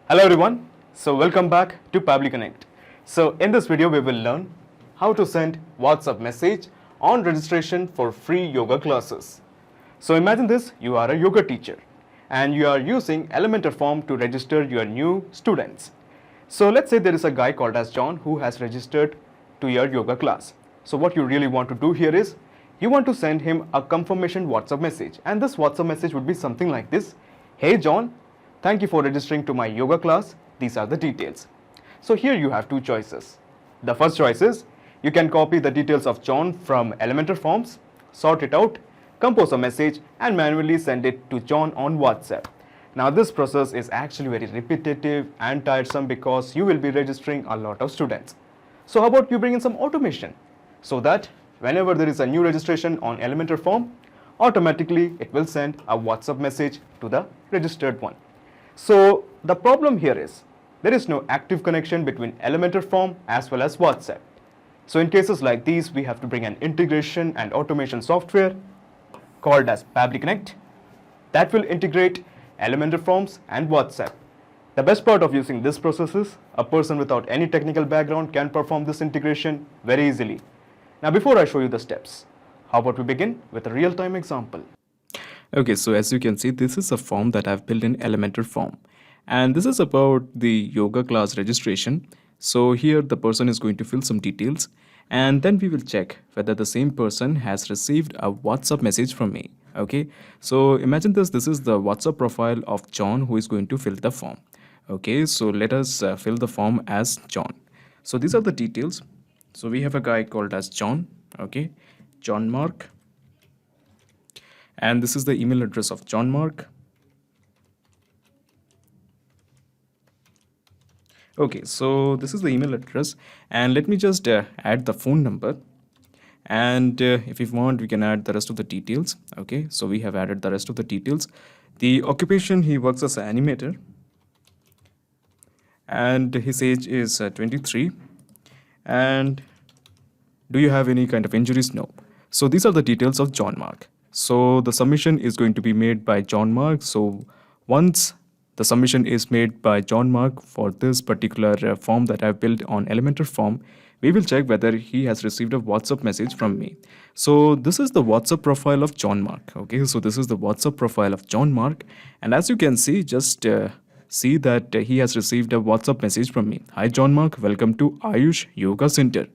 Hello everyone, so welcome back to Pabbly Connect. So in this video we will learn how to send WhatsApp message on registration for free yoga classes. So imagine this, you are a yoga teacher and you are using Elementor form to register your new students. So let's say there is a guy called as John who has registered to your yoga class. So what you really want to do here is you want to send him a confirmation WhatsApp message, and this WhatsApp message would be something like this: Hey John, thank you for registering to my yoga class. These are the details. So here you have two choices. The first choice is you can copy the details of John from Elementor forms, sort it out, compose a message and manually send it to John on WhatsApp. Now this process is actually very repetitive and tiresome because you will be registering a lot of students. So how about you bring in some automation so that whenever there is a new registration on Elementor form, automatically it will send a WhatsApp message to the registered one. So the problem here is there is no active connection between Elementor form as well as WhatsApp. So in cases like these, we have to bring an integration and automation software called as Pabbly Connect that will integrate Elementor forms and WhatsApp. The best part of using this process is a person without any technical background can perform this integration very easily. Now before I show you the steps, how about we begin with a real-time example? Okay, so as you can see, this is a form that I've built in Elementor form. And this is about the yoga class registration. So here the person is going to fill some details and then we will check whether the same person has received a WhatsApp message from me. Okay, so imagine this is the WhatsApp profile of John who is going to fill the form. Okay, so let us fill the form as John. So these are the details. So we have a guy called as John, okay, John Mark. And this is the email address of John Mark. Okay, so this is the email address, and let me just add the phone number. And if we want, we can add the rest of the details. Okay, so we have added the rest of the details. The occupation, he works as an animator. And his age is 23. And do you have any kind of injuries? No. So these are the details of John Mark. So the submission is going to be made by John Mark. So once the submission is made by John Mark for this particular form that I've built on Elementor form, we will check whether he has received a WhatsApp message from me. So this is the WhatsApp profile of John Mark. Okay, so this is the WhatsApp profile of John Mark. And as you can see, just see that he has received a WhatsApp message from me. Hi John Mark, welcome to Ayush Yoga Center.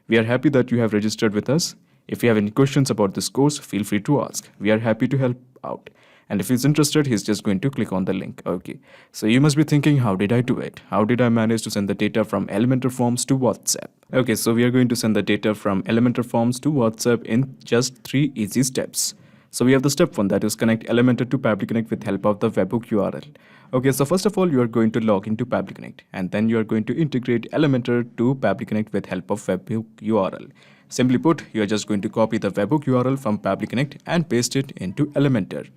We are happy that you have registered with us. If you have any questions about this course, feel free to ask. We are happy to help out. And if he's interested, he's just going to click on the link. Okay, so you must be thinking, how did I do it? How did I manage to send the data from Elementor forms to WhatsApp? Okay, so we are going to send the data from Elementor forms to WhatsApp in just 3 easy steps. So we have the step 1, that is connect Elementor to Pabbly Connect with help of the webhook URL. Okay, so first of all, you are going to log into Pabbly Connect and then you are going to integrate Elementor to Pabbly Connect with help of webhook URL. Simply put, you are just going to copy the webhook URL from Pabbly Connect and paste it into Elementor.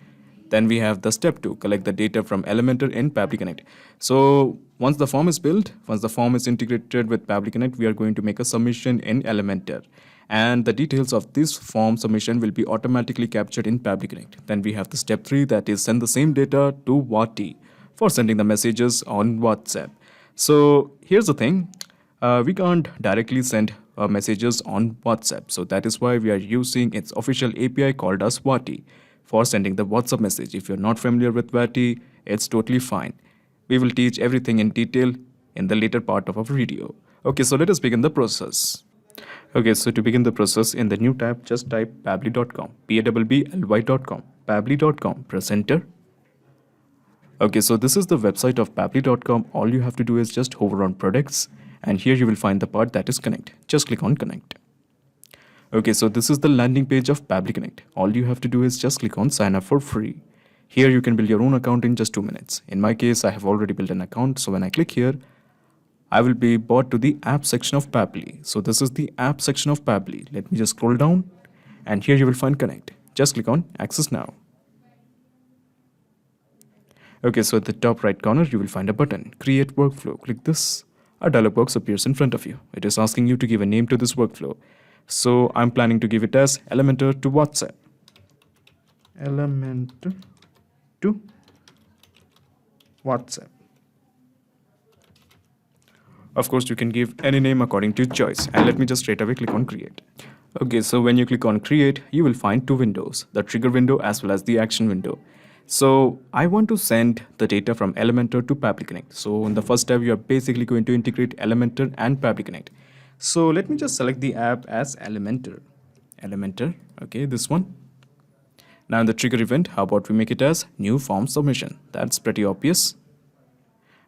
Then we have the step 2, collect the data from Elementor in Pabbly Connect. So once the form is built, once the form is integrated with Pabbly Connect, we are going to make a submission in Elementor. And the details of this form submission will be automatically captured in Pabbly Connect. Then we have the step 3, that is send the same data to Wati for sending the messages on WhatsApp. So here's the thing, we can't directly send messages on WhatsApp. So that is why we are using its official API called as Wati for sending the WhatsApp message. If you're not familiar with Wati, it's totally fine. We will teach everything in detail in the later part of our video. Okay, so let us begin the process. Okay, so to begin the process, in the new tab, just type pabbly.com, Pabbly.com, pabbly.com, press enter. Okay, so this is the website of pabbly.com. All you have to do is just hover on products and here you will find the part that is connect. Just click on connect. Okay, so this is the landing page of Pabbly Connect. All you have to do is just click on sign up for free. Here you can build your own account in just 2 minutes. In my case, I have already built an account. So when I click here, I will be brought to the app section of Pabbly. So this is the app section of Pabbly. Let me just scroll down and here you will find connect. Just click on access now. Okay, so at the top right corner, you will find a button, create workflow. Click this. A dialog box appears in front of you. It is asking you to give a name to this workflow. So I'm planning to give it as Elementor to WhatsApp. Elementor to WhatsApp. Of course, you can give any name according to your choice. And let me just straight away click on create. Okay, so when you click on create, you will find two windows, the trigger window as well as the action window. So I want to send the data from Elementor to Pabbly Connect. So in the first step, you are basically going to integrate Elementor and Pabbly Connect. So let me just select the app as Elementor. Elementor, okay, this one. Now in the trigger event, how about we make it as new form submission? That's pretty obvious.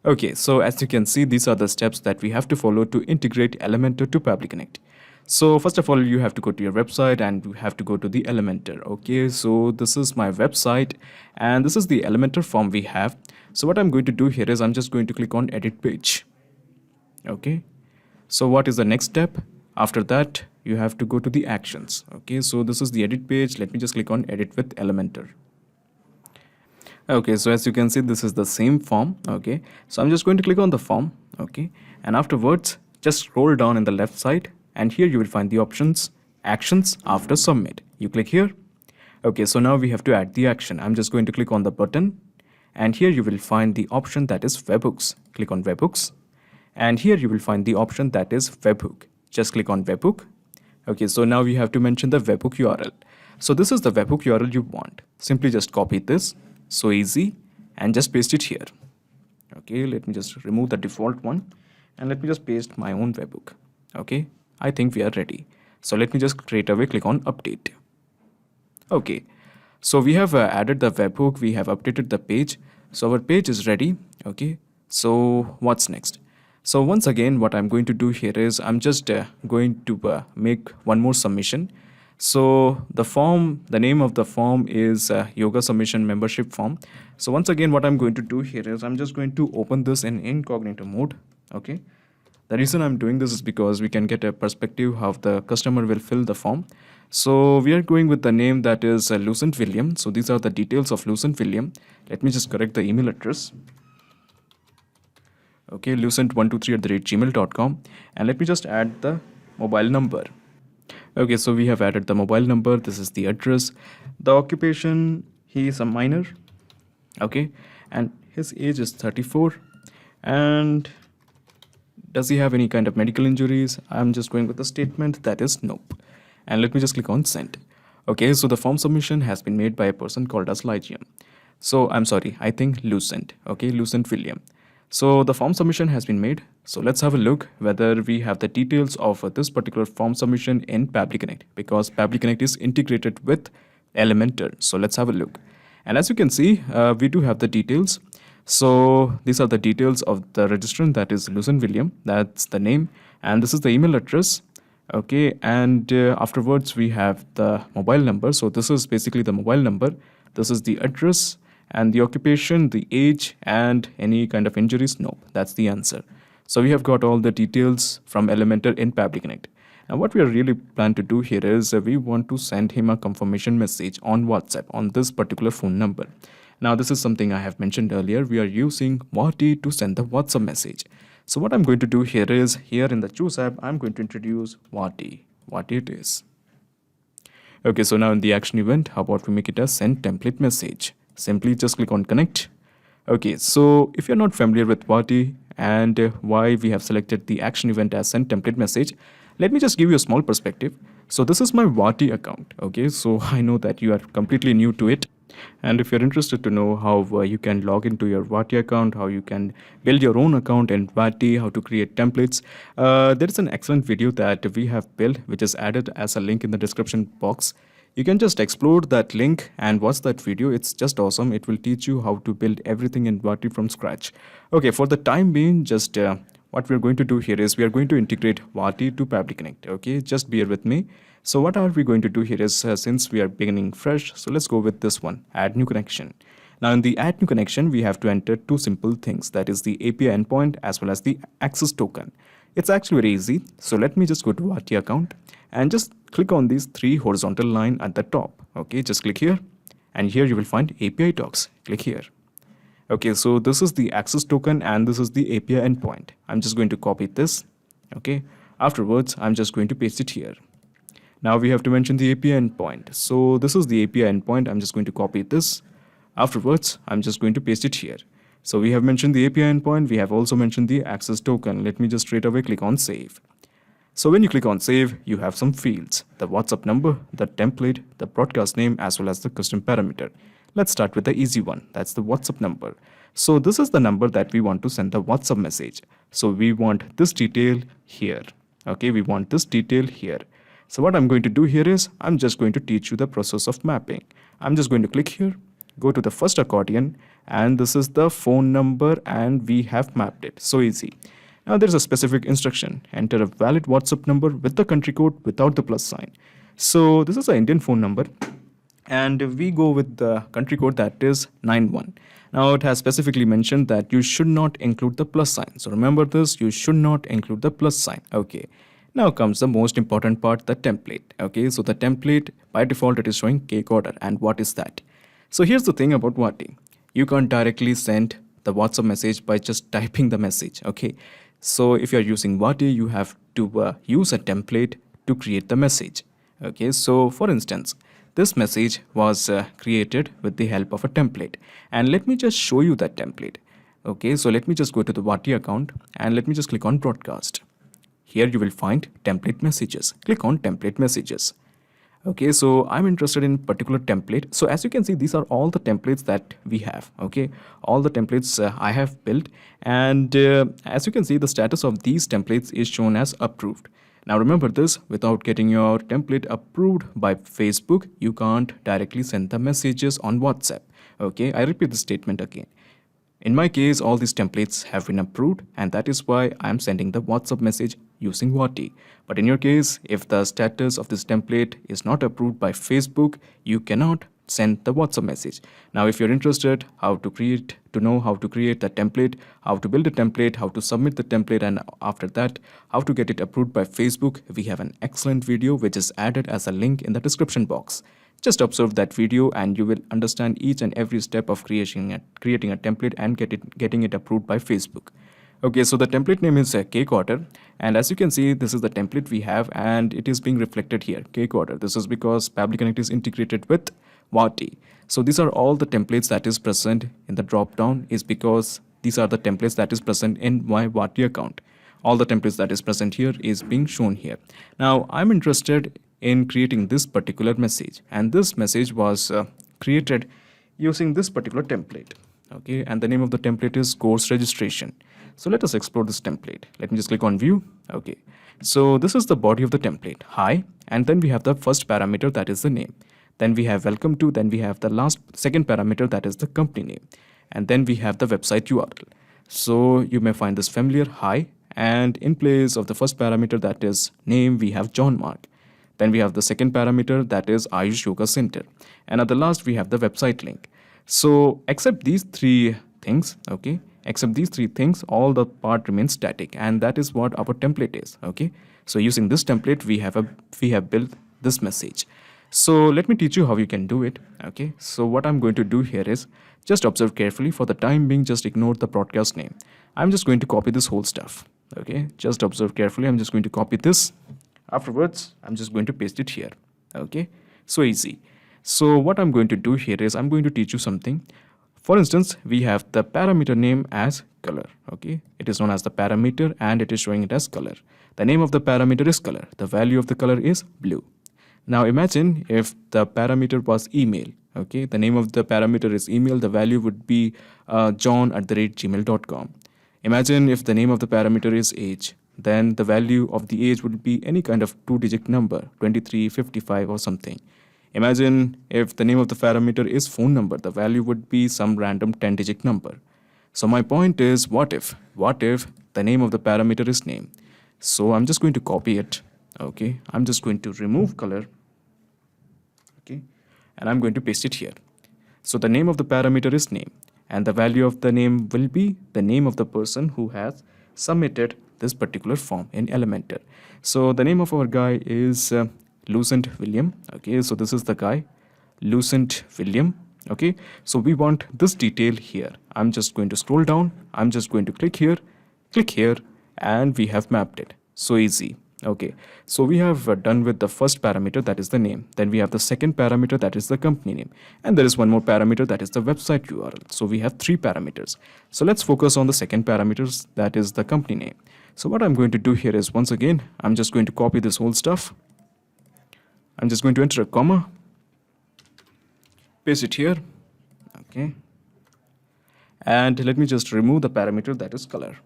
Okay, so as you can see, these are the steps that we have to follow to integrate Elementor to Pabbly Connect. So first of all, you have to go to your website and you have to go to the Elementor. Okay, so this is my website and this is the Elementor form we have. So what I'm going to do here is I'm just going to click on edit page. Okay, so what is the next step? After that, you have to go to the actions. Okay, so this is the edit page. Let me just click on edit with Elementor. Okay, so as you can see, this is the same form. Okay, so I'm just going to click on the form. Okay, and afterwards, just scroll down in the left side and here you will find the options, actions after submit. You click here. Okay, so now we have to add the action. I'm just going to click on the button and here you will find the option that is webhooks. Click on webhooks and here you will find the option that is webhook. Just click on webhook. Okay, so now we have to mention the webhook URL. So this is the webhook URL you want. Simply just copy this. So easy, and just paste it here. Okay, let me just remove the default one and let me just paste my own webhook. Okay, I think we are ready. So let me just straight away click on update. Okay, so we have added the webhook, we have updated the page. So our page is ready. Okay, so what's next? So once again, what I'm going to do here is I'm just going to make one more submission. So the form, the name of the form is yoga submission membership form. So once again, what I'm going to do here is I'm just going to open this in incognito mode. Okay. The reason I'm doing this is because we can get a perspective how the customer will fill the form. So we are going with the name that is 𝗏𝗏𝗆𝗏. So these are the details of 𝗏𝗏𝗆𝗏. Let me just correct the email address. Okay, 𝗏𝗏𝗆𝗏𝗏@gmail.com. And let me just add the mobile number. Okay, so we have added the mobile number. This is the address. The occupation, he is a minor. Okay, and his age is 34. And does he have any kind of medical injuries? I'm just going with the statement that is nope. And let me just click on send. Okay, so the form submission has been made by a person called as 𝐿𝗤𝗪. So I'm sorry, I think Lucent. Okay, Lucent William. So the form submission has been made. So let's have a look whether we have the details of this particular form submission in Pabbly Connect, because Pabbly Connect is integrated with Elementor. So let's have a look. And as you can see, we do have the details. So these are the details of the registrant, that is Lucent William. That's the name. And this is the email address. Okay, and afterwards we have the mobile number. So this is basically the mobile number. This is the address. And the occupation, the age, and any kind of injuries, no, that's the answer. So we have got all the details from Elementor in Pabbly Connect. And what we are really plan to do here is we want to send him a confirmation message on WhatsApp on this particular phone number. Now this is something I have mentioned earlier. We are using Wati to send the WhatsApp message. So what I'm going to do here is, here in the Choose app, I'm going to introduce Wati. Wati it is. Okay, so now in the action event, how about we make it a send template message? Simply just click on connect. Okay, so if you're not familiar with Wati and why we have selected the action event as send template message, let me just give you a small perspective. So this is my Wati account. Okay, so I know that you are completely new to it. And if you're interested to know how you can log into your Wati account, how you can build your own account in Wati, how to create templates, there is an excellent video that we have built, which is added as a link in the description box. You can just explore that link and watch that video. It's just awesome. It will teach you how to build everything in Wati from scratch. Okay, for the time being, just what we're going to do here is we are going to integrate Wati to Pabbly Connect. Okay, just bear with me. So what are we going to do here is since we are beginning fresh, so let's go with this one, add new connection. Now in the add new connection, we have to enter two simple things, that is the API endpoint as well as the access token. It's actually very easy. So let me just go to Wati account and just click on these three horizontal line at the top. Okay, just click here and here you will find API docs. Click here. Okay, so this is the access token and this is the API endpoint. I'm just going to copy this. Okay, afterwards I'm just going to paste it here. Now we have to mention the API endpoint. So this is the API endpoint. I'm just going to copy this. Afterwards I'm just going to paste it here. So we have mentioned the API endpoint. We have also mentioned the access token. Let me just straight away click on save. So when you click on save, you have some fields, the WhatsApp number, the template, the broadcast name, as well as the custom parameter. Let's start with the easy one. That's the WhatsApp number. So this is the number that we want to send the WhatsApp message. So we want this detail here. Okay, we want this detail here. So what I'm going to do here is I'm just going to teach you the process of mapping. I'm just going to click here, go to the first accordion, and this is the phone number, and we have mapped it. So easy. Now there's a specific instruction. Enter a valid WhatsApp number with the country code without the plus sign. So this is an Indian phone number, and we go with the country code that is 91. Now it has specifically mentioned that you should not include the plus sign. So remember this, you should not include the plus sign. Okay. Now comes the most important part, the template. Okay, so the template, by default, it is showing cake order. And what is that? So here's the thing about Wati. You can't directly send the WhatsApp message by just typing the message. Okay, so if you're using Wati, you have to use a template to create the message. Okay, so for instance, this message was created with the help of a template. And let me just show you that template. Okay, so let me just go to the Wati account and let me just click on broadcast. Here you will find template messages. Click on template messages. Okay, so I'm interested in particular template. So as you can see, these are all the templates that we have. Okay, all the templates I have built, and as you can see, the status of these templates is shown as approved. Now remember this, without getting your template approved by Facebook, you can't directly send the messages on WhatsApp. Okay, I repeat the statement again. In my case, all these templates have been approved, and that is why I'm sending the WhatsApp message using Wati. But in your case, if the status of this template is not approved by Facebook, you cannot send the WhatsApp message. Now, if you're interested to know how to create the template, how to build a template, how to submit the template, and after that, how to get it approved by Facebook, we have an excellent video which is added as a link in the description box. Just observe that video and you will understand each and every step of creating a template and getting it approved by Facebook. Okay, so the template name is cake order, and as you can see, this is the template we have, and it is being reflected here, cake order. This is because Pabbly Connect is integrated with Wati. So these are all the templates that is present in the drop down, is because these are the templates that is present in my Wati account. All the templates that is present here is being shown here. Now I'm interested in creating this particular message, and this message was created using this particular template. Okay, and the name of the template is course registration. So let us explore this template. Let me just click on view. Okay, so this is the body of the template, hi, and then we have the first parameter, that is the name. Then we have welcome to, then we have the second parameter, that is the company name, and then we have the website URL. So you may find this familiar, hi, and in place of the first parameter, that is name, we have John Mark. Then we have the second parameter, that is Ayush Yoga Center, and at the last we have the website link. So except these three things, okay, except these three things, all the part remains static, and that is what our template is. Okay, so using this template, we have built this message. So let me teach you how you can do it. Okay, so what I'm going to do here is just observe carefully. For the time being, just ignore the broadcast name. I'm just going to copy this whole stuff. Okay, just observe carefully. I'm just going to copy this. Afterwards, I'm just going to paste it here. Okay, so easy. So what I'm going to do here is I'm going to teach you something. For instance, we have the parameter name as color. Okay, it is known as the parameter and it is showing it as color. The name of the parameter is color. The value of the color is blue. Now imagine if the parameter was email. Okay, the name of the parameter is email. The value would be john@gmail.com. Imagine if the name of the parameter is age. Then the value of the age would be any kind of 2-digit number, 23, 55 or something. Imagine if the name of the parameter is phone number, the value would be some random 10-digit number. So my point is, what if the name of the parameter is name? So I'm just going to copy it. Okay, I'm just going to remove color. Okay, and I'm going to paste it here. So the name of the parameter is name, and the value of the name will be the name of the person who has submitted this particular form in Elementor. So the name of our guy is 𝗏𝙤𝗼𝗯𝗍. Okay, so this is the guy, 𝗏𝙤𝗼𝗍𝗍. Okay, so we want this detail here. I'm just going to scroll down. I'm just going to click here, and we have mapped it. So easy. Okay, so we have done with the first parameter, that is the name. Then we have the second parameter, that is the company name. And there is one more parameter, that is the website URL. So we have 3 parameters. So let's focus on the second parameters, that is the company name. So what I'm going to do here is, once again, I'm just going to copy this whole stuff. I'm just going to enter a comma, paste it here. Okay. And let me just remove the parameter, that is color.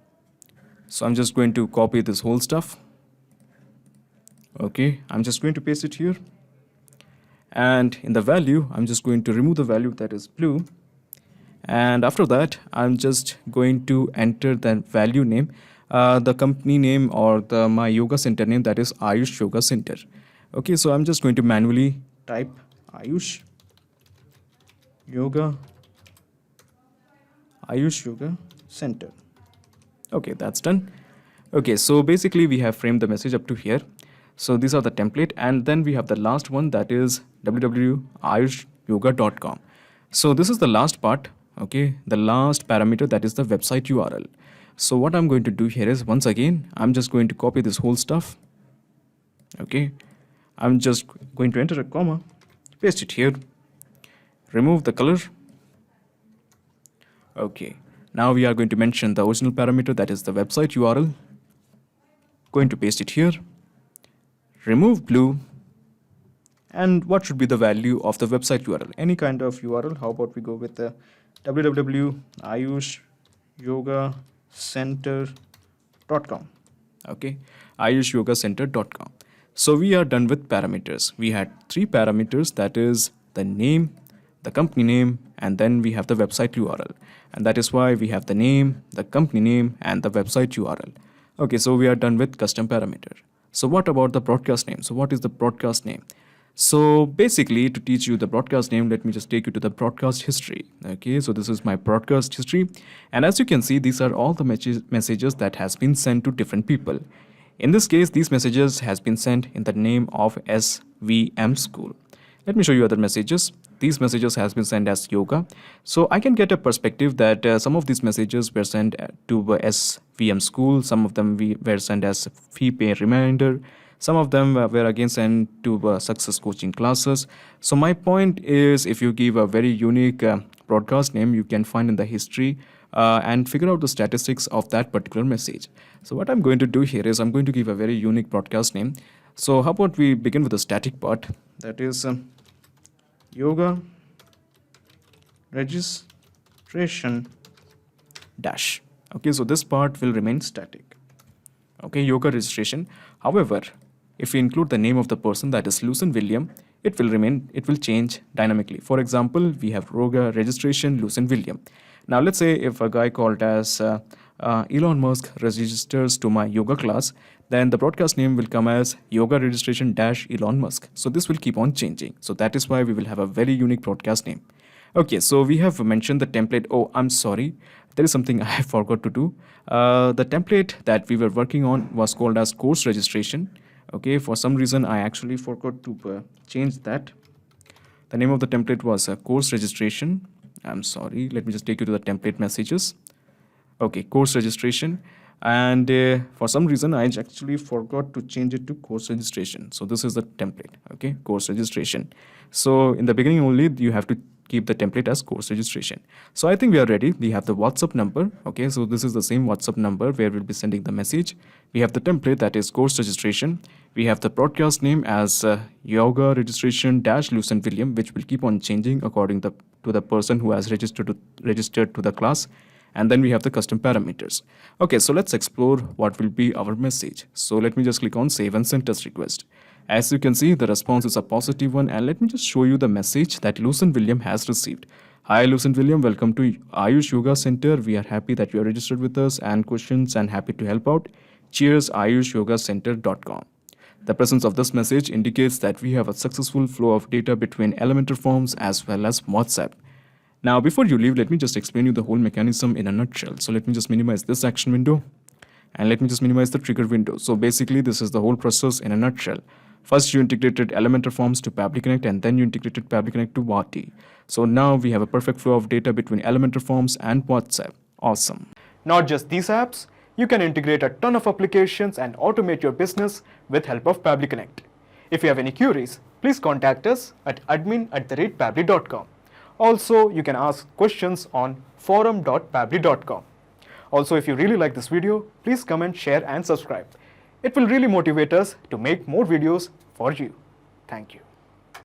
So I'm just going to copy this whole stuff. Okay, I'm just going to paste it here. And in the value, I'm just going to remove the value, that is blue. And after that, I'm just going to enter the value name, the company name or my yoga center name, that is Ayush Yoga Center. Okay, so I'm just going to manually type Ayush Yoga Center. Okay, that's done. Okay, so basically we have framed the message up to here. So these are the template, and then we have the last one, that is www.ayushyoga.com. So this is the last part, okay, the last parameter, that is the website URL. So what I'm going to do here is, once again, I'm just going to copy this whole stuff. Okay, I'm just going to enter a comma, paste it here, remove the color. Okay, now we are going to mention the original parameter, that is the website URL. Going to paste it here, remove blue, and what should be the value of the website URL? Any kind of URL. How about we go with the www.ayushyogaCenter.com. Okay, ayushyogaCenter.com. So we are done with parameters. We had 3 parameters, that is the name, the company name, and then we have the website URL. And that is why we have the name, the company name, and the website URL. Okay, so we are done with custom parameter. So what about the broadcast name? So what is the broadcast name? So basically, to teach you the broadcast name, let me just take you to the broadcast history. Okay, so this is my broadcast history. And as you can see, these are all the messages that has been sent to different people. In this case, these messages has been sent in the name of SVM school. Let me show you other messages. These messages has been sent as yoga. So I can get a perspective that some of these messages were sent to SVM school. Some of them were sent as fee pay reminder. Some of them were again sent to success coaching classes. So my point is, if you give a very unique broadcast name, you can find in the history and figure out the statistics of that particular message. So what I'm going to do here is, I'm going to give a very unique broadcast name. So how about we begin with the static part, that is yoga registration dash. Okay, so this part will remain static. Okay, yoga registration. However, if we include the name of the person, that is 𝗏𝗵𝘆, it will change dynamically. For example, we have yoga registration 𝗏𝗏𝘆. Now let's say if a guy called as Elon Musk registers to my yoga class, then the broadcast name will come as yoga registration dash Elon Musk. So this will keep on changing. So that is why we will have a very unique broadcast name. Okay, so we have mentioned the template. Oh, I'm sorry. There is something I forgot to do. The template that we were working on was called as course registration. Okay, for some reason, I actually forgot to change that. The name of the template was course registration. I'm sorry. Let me just take you to the template messages. Okay, course registration. And for some reason, I actually forgot to change it to course registration. So this is the template, okay, course registration. So in the beginning only, you have to keep the template as course registration. So I think we are ready. We have the WhatsApp number. Okay, so this is the same WhatsApp number where we'll be sending the message. We have the template, that is course registration. We have the broadcast name as yoga registration dash 𝗏𝗏𝘆, which will keep on changing according to the person who has registered to the class. And then we have the custom parameters. Okay, so let's explore what will be our message. So let me just click on save and send test request. As you can see, the response is a positive one, and let me just show you the message that 𝗏𝗏𝘆 has received. Hi 𝗏𝗏𝘆, welcome to Ayush Yoga Center. We are happy that you are registered with us and questions and happy to help out. Cheers, ayushyogaCenter.com. The presence of this message indicates that we have a successful flow of data between Elementor Forms as well as WhatsApp. Now, before you leave, let me just explain you the whole mechanism in a nutshell. So let me just minimize this action window and let me just minimize the trigger window. So basically, this is the whole process in a nutshell. First, you integrated Elementor Forms to Pabbly Connect, and then you integrated Pabbly Connect to Wati. So now we have a perfect flow of data between Elementor Forms and WhatsApp. Awesome. Not just these apps, You can integrate a ton of applications and automate your business with help of Pabbly Connect. If you have any queries, please contact us at admin@pabbly.com. Also, you can ask questions on forum.pabbly.com. Also, if you really like this video, please comment, share and subscribe. It will really motivate us to make more videos for you. Thank you.